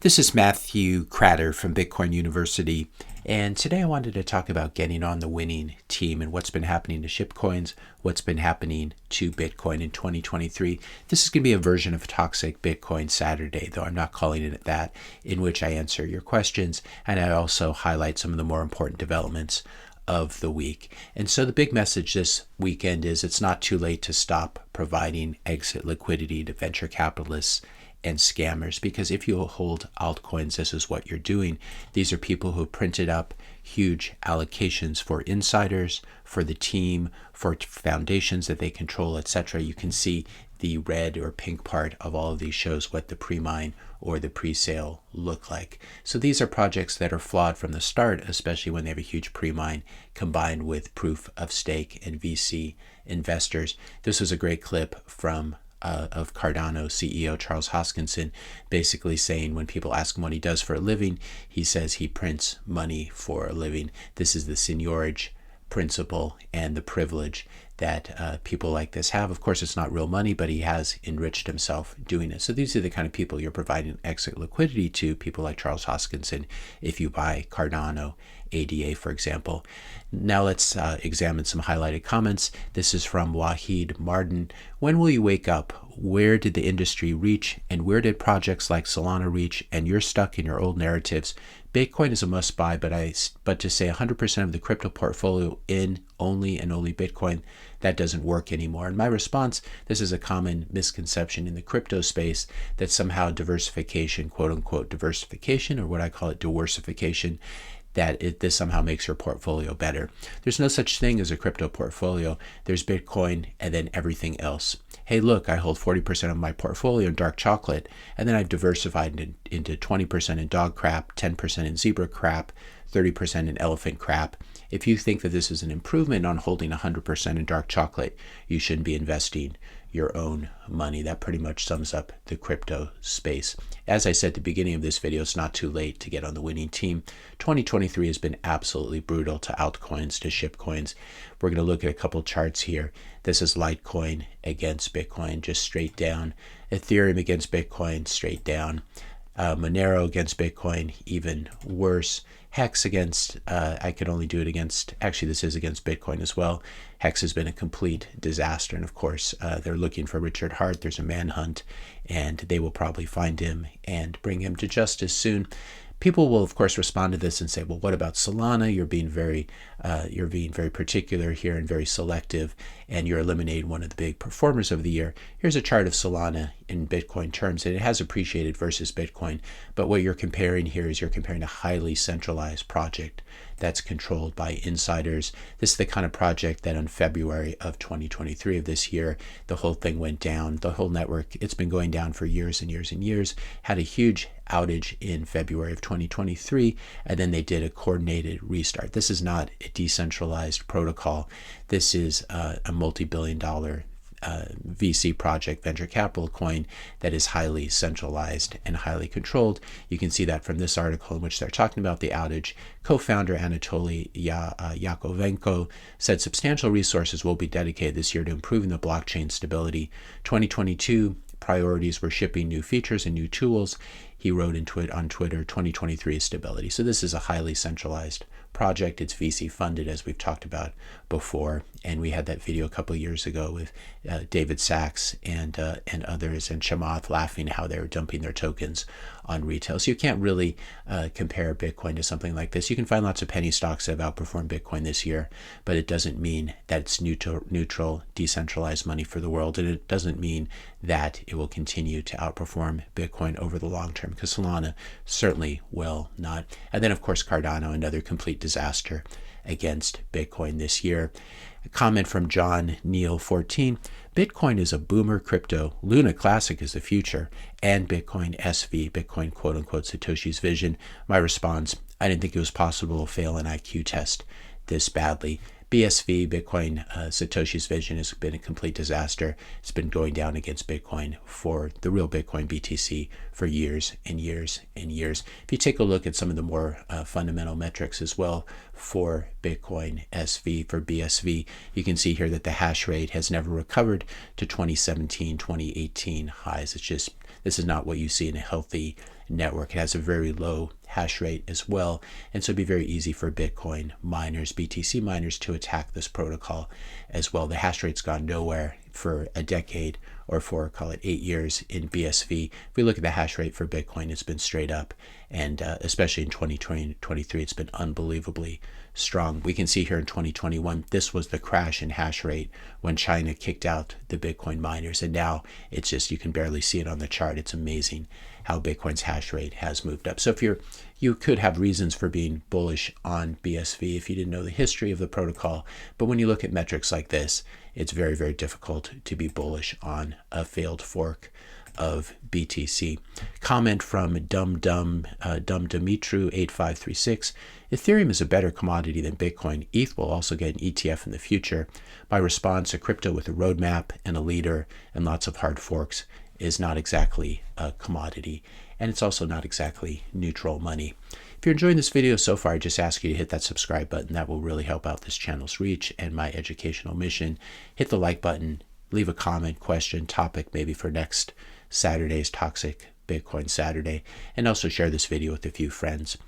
This is Matthew Cratter from Bitcoin University, and today I wanted to talk about getting on the winning team and what's been happening to shitcoins, what's been happening to Bitcoin in 2023. This is going to be a version of Toxic Bitcoin Saturday, though I'm not calling it that, in which I answer your questions, and I also highlight some of the more important developments of the week. And so the big message this weekend is it's not too late to stop providing exit liquidity to venture capitalists and scammers, because if you hold altcoins, this is what you're doing. These are people who printed up huge allocations for insiders, for the team, for foundations that they control, etc. You can see the red or pink part of all of these shows what the pre-mine or the pre-sale look like. So these are projects that are flawed from the start, especially when they have a huge pre-mine combined with proof of stake and VC investors. This was a great clip from of Cardano CEO Charles Hoskinson, basically saying when people ask him what he does for a living, he says he prints money for a living. This is the seigniorage principle and the privilege that people like this have. Of course, it's not real money, but he has enriched himself doing it. So these are the kind of people you're providing exit liquidity to, people like Charles Hoskinson, if you buy Cardano ADA, for example. Now let's examine some highlighted comments. This is from Wahid Marden. When will you wake up? Where did the industry reach? And where did projects like Solana reach? And you're stuck in your old narratives. Bitcoin is a must buy, but to say 100% of the crypto portfolio in only and only Bitcoin, that doesn't work anymore. And my response, this is a common misconception in the crypto space, that somehow diversification, quote unquote diversification, or what I call it diversification, that this somehow makes your portfolio better. There's no such thing as a crypto portfolio. There's Bitcoin and then everything else. Hey, look, I hold 40% of my portfolio in dark chocolate, and then I've diversified into 20% in dog crap, 10% in zebra crap, 30% in elephant crap. If you think that this is an improvement on holding 100% in dark chocolate, you shouldn't be investing your own money. That pretty much sums up the crypto space. As I said at the beginning of this video, it's not too late to get on the winning team. 2023 has been absolutely brutal to altcoins, to shitcoins. We're going to look at a couple charts here. This is Litecoin against Bitcoin, just straight down. Ethereum against Bitcoin, straight down. Monero against Bitcoin, even worse. Hex against, I could only do it against, actually this is against Bitcoin as well. Hex has been a complete disaster. And of course, they're looking for Richard Hart. There's a manhunt, and they will probably find him and bring him to justice soon. People will, of course, respond to this and say, well, what about Solana? You're being very particular here and very selective, and you're eliminating one of the big performers of the year. Here's a chart of Solana in Bitcoin terms, and it has appreciated versus Bitcoin. But what you're comparing here is you're comparing a highly centralized project that's controlled by insiders. This is the kind of project that in February of 2023 of this year, the whole thing went down. The whole network, it's been going down for years and years and years, had a huge outage in February of 2023, and then they did a coordinated restart. This is not a decentralized protocol. This is a multi-billion-dollar VC project, venture capital coin, that is highly centralized and highly controlled. You can see that from this article in which they're talking about the outage. Co-founder Anatoly Yakovenko said substantial resources will be dedicated this year to improving the blockchain stability. 2022 priorities were shipping new features and new tools. He wrote on Twitter, 2023 is stability. So this is a highly centralized project. It's VC funded, as we've talked about before. And we had that video a couple of years ago with David Sachs and others, and Chamath laughing how they were dumping their tokens on retail. So you can't really compare Bitcoin to something like this. You can find lots of penny stocks that have outperformed Bitcoin this year, but it doesn't mean that it's neutral, decentralized money for the world. And it doesn't mean that it will continue to outperform Bitcoin over the long term, because Solana certainly will not. And then, of course, Cardano, another complete disaster against Bitcoin this year. A comment from John Neal 14. Bitcoin is a boomer crypto. Luna Classic is the future. And Bitcoin SV, Bitcoin quote unquote Satoshi's vision. My response, I didn't think it was possible to fail an IQ test this badly. BSV, Bitcoin Satoshi's vision, has been a complete disaster. It's been going down against Bitcoin, for the real Bitcoin BTC, for years and years and years. If you take a look at some of the more fundamental metrics as well for Bitcoin SV, for BSV, you can see here that the hash rate has never recovered to 2017, 2018 highs. It's just, this is not what you see in a healthy network. It has a very low hash rate as well, and so it'd be very easy for Bitcoin miners, BTC miners, to attack this protocol as well. The hash rate's gone nowhere for a decade, or for, call it 8 years in BSV. If we look at the hash rate for Bitcoin, it's been straight up, and especially in 2023, it's been unbelievably strong. We can see here in 2021, this was the crash in hash rate when China kicked out the Bitcoin miners, and now it's just, you can barely see it on the chart. It's amazing how Bitcoin's hash rate has moved up. So if you could have reasons for being bullish on BSV if you didn't know the history of the protocol, but when you look at metrics like this, it's very, very difficult to be bullish on a failed fork of BTC. Comment from Dimitru 8536. Ethereum is a better commodity than Bitcoin. ETH will also get an ETF in the future. My response: a crypto with a roadmap and a leader and lots of hard forks is not exactly a commodity, and it's also not exactly neutral money. If you're enjoying this video so far, I just ask you to hit that subscribe button. That will really help out this channel's reach and my educational mission. Hit the like button, leave a comment, question, topic maybe for next Saturday's Toxic Bitcoin Saturday, and also share this video with a few friends.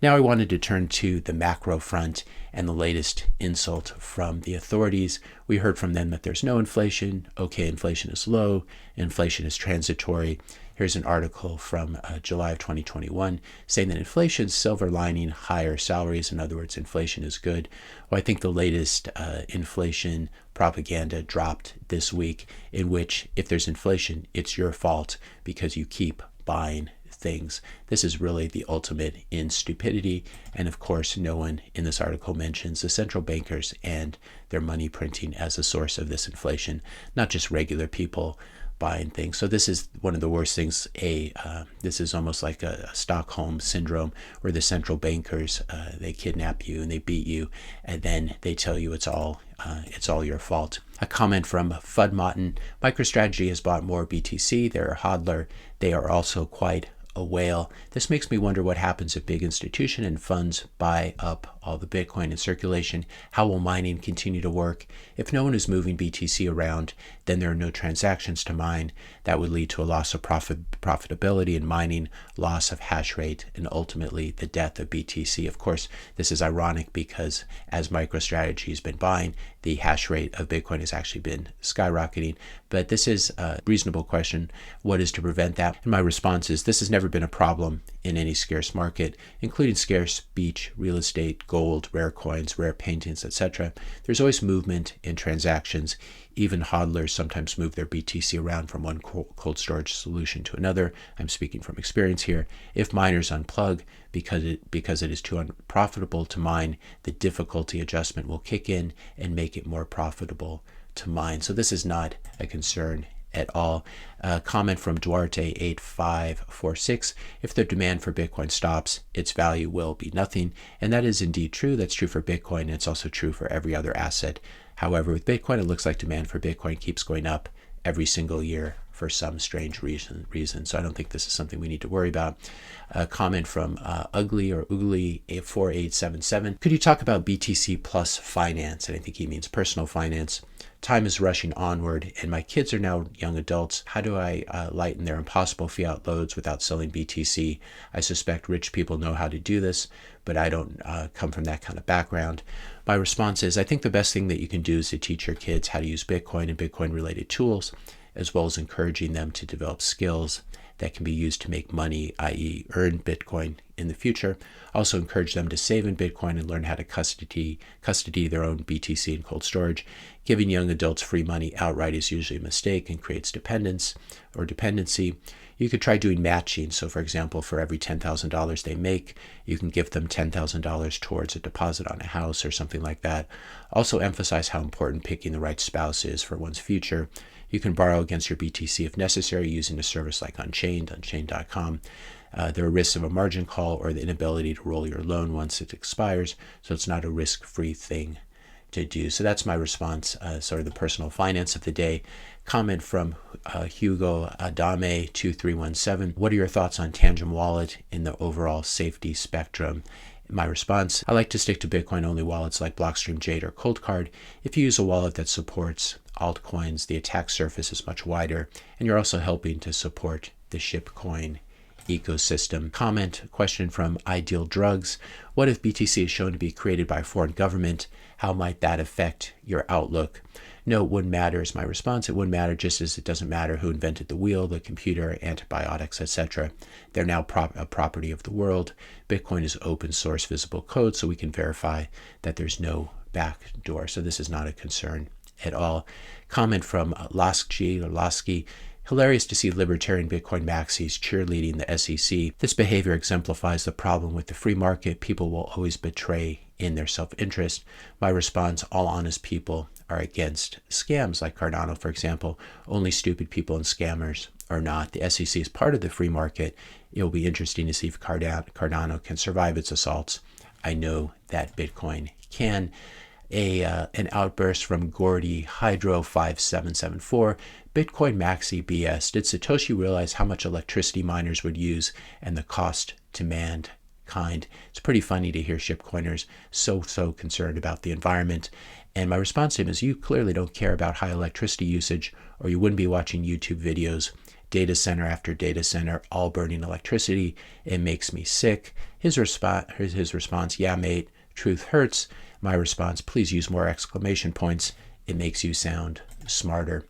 Now I wanted to turn to the macro front and the latest insult from the authorities. We heard from them that there's no inflation. Okay, inflation is low. Inflation is transitory. Here's an article from July of 2021 saying that inflation's silver lining, higher salaries. In other words, inflation is good. Well, I think the latest inflation propaganda dropped this week, in which if there's inflation, it's your fault because you keep buying things. This is really the ultimate in stupidity. And of course, no one in this article mentions the central bankers and their money printing as a source of this inflation, not just regular people buying things. So this is one of the worst things. This is almost like a Stockholm syndrome, where the central bankers, they kidnap you and they beat you, and then they tell you it's all your fault. A comment from Fudmotten: MicroStrategy has bought more BTC. They're a hodler. They are also quite a whale. This makes me wonder what happens if big institution and funds buy up all the Bitcoin in circulation. How will mining continue to work? If no one is moving BTC around, then there are no transactions to mine. That would lead to a loss of profitability in mining, loss of hash rate, and ultimately the death of BTC. Of course, this is ironic because as MicroStrategy has been buying, the hash rate of Bitcoin has actually been skyrocketing. But this is a reasonable question. What is to prevent that? And my response is this has never been a problem in any scarce market, including scarce beach, real estate, gold, rare coins, rare paintings, etc. There's always movement in transactions. Even hodlers sometimes move their BTC around from one cold storage solution to another. I'm speaking from experience here. If miners unplug because it is too unprofitable to mine, the difficulty adjustment will kick in and make it more profitable to mine. So this is not a concern at all. Comment from Duarte8546: if the demand for Bitcoin stops, its value will be nothing. And that is indeed true. That's true for Bitcoin, and it's also true for every other asset. However, with Bitcoin, it looks like demand for Bitcoin keeps going up every single year for some strange reason. So I don't think this is something we need to worry about. A comment from Ugly4877: could you talk about BTC plus finance? And I think he means personal finance. Time is rushing onward, and my kids are now young adults. How do I lighten their impossible fiat loads without selling BTC? I suspect rich people know how to do this, but I don't come from that kind of background. My response is I think the best thing that you can do is to teach your kids how to use Bitcoin and Bitcoin-related tools, as well as encouraging them to develop skills that can be used to make money, i.e. earn Bitcoin in the future. Also encourage them to save in Bitcoin and learn how to custody their own BTC in cold storage. Giving young adults free money outright is usually a mistake and creates dependence or dependency. You could try doing matching. So for example, for every $10,000 they make, you can give them $10,000 towards a deposit on a house or something like that. Also emphasize how important picking the right spouse is for one's future. You can borrow against your BTC if necessary using a service like Unchained.com. There are risks of a margin call or the inability to roll your loan once it expires, so it's not a risk-free thing to do. So that's my response, sort of the personal finance of the day. Comment from Hugo Adame 2317: what are your thoughts on Tangent Wallet in the overall safety spectrum? My response: I like to stick to Bitcoin-only wallets like Blockstream, Jade, or Coldcard. If you use a wallet that supports altcoins, the attack surface is much wider, and you're also helping to support the shitcoin ecosystem. Question from Ideal Drugs. What if BTC is shown to be created by a foreign government? How might that affect your outlook? No, it wouldn't matter is my response. It wouldn't matter, just as it doesn't matter who invented the wheel, the computer, antibiotics, etc. They're now a property of the world. Bitcoin is open source visible code, so we can verify that there's no backdoor. So this is not a concern at all. Comment from Lasky. Hilarious to see libertarian Bitcoin maxis cheerleading the SEC. This behavior exemplifies the problem with the free market. People will always betray in their self-interest. My response, all honest people are against scams like Cardano, for example. Only stupid people and scammers are not. The SEC is part of the free market. It will be interesting to see if Cardano can survive its assaults. I know that Bitcoin can. An outburst from Gordy Hydro 5774. Bitcoin maxi BS. Did Satoshi realize how much electricity miners would use and the cost to mankind? It's pretty funny to hear shitcoiners so concerned about the environment. And my response to him is, you clearly don't care about high electricity usage, or you wouldn't be watching YouTube videos. Data center after data center, all burning electricity. It makes me sick. His response, yeah, mate, truth hurts. My response, please use more exclamation points. It makes you sound smarter.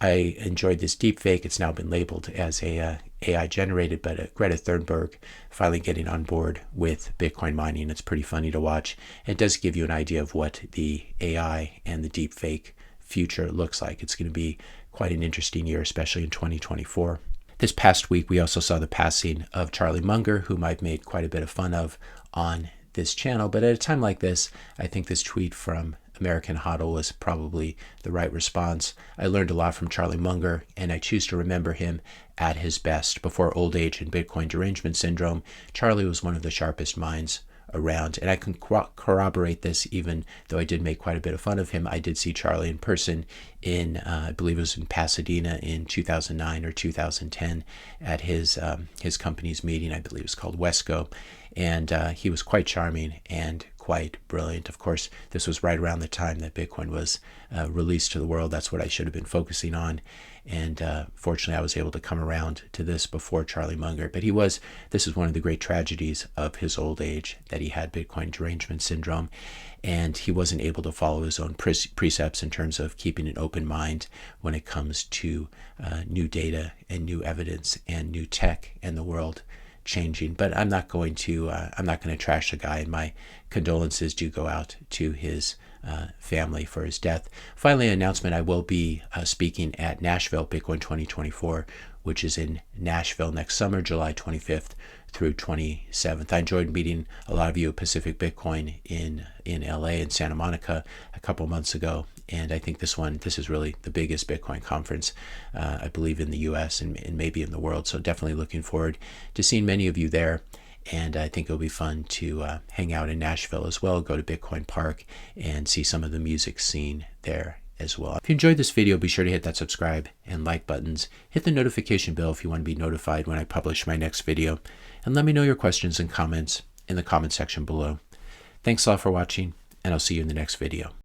I enjoyed this deepfake. It's now been labeled as a AI generated, but Greta Thunberg finally getting on board with Bitcoin mining. It's pretty funny to watch. It does give you an idea of what the AI and the deepfake future looks like. It's going to be quite an interesting year, especially in 2024. This past week, we also saw the passing of Charlie Munger, whom I've made quite a bit of fun of on this channel. But at a time like this, I think this tweet from AmericanHodl was probably the right response. I learned a lot from Charlie Munger, and I choose to remember him at his best. Before old age and Bitcoin derangement syndrome, Charlie was one of the sharpest minds around. And I can corroborate this, even though I did make quite a bit of fun of him. I did see Charlie in person in, I believe it was in Pasadena in 2009 or 2010 at his company's meeting. I believe it was called Wesco. And he was quite charming and quite brilliant. Of course, this was right around the time that Bitcoin was released to the world. That's what I should have been focusing on. And fortunately, I was able to come around to this before Charlie Munger. But this is one of the great tragedies of his old age, that he had Bitcoin derangement syndrome. And he wasn't able to follow his own precepts in terms of keeping an open mind when it comes to new data and new evidence and new tech and the world changing. But I'm not going to trash the guy, and my condolences do go out to his family for his death. Finally, an announcement: I will be speaking at Nashville Bitcoin 2024, which is in Nashville next summer, July 25th through 27th. I enjoyed meeting a lot of you at Pacific Bitcoin in LA and Santa Monica a couple months ago. And I think this is really the biggest Bitcoin conference, I believe, in the US and maybe in the world. So definitely looking forward to seeing many of you there. And I think it'll be fun to hang out in Nashville as well, go to Bitcoin Park and see some of the music scene there as well. If you enjoyed this video, be sure to hit that subscribe and like buttons. Hit the notification bell if you want to be notified when I publish my next video. And let me know your questions and comments in the comment section below. Thanks a lot for watching, and I'll see you in the next video.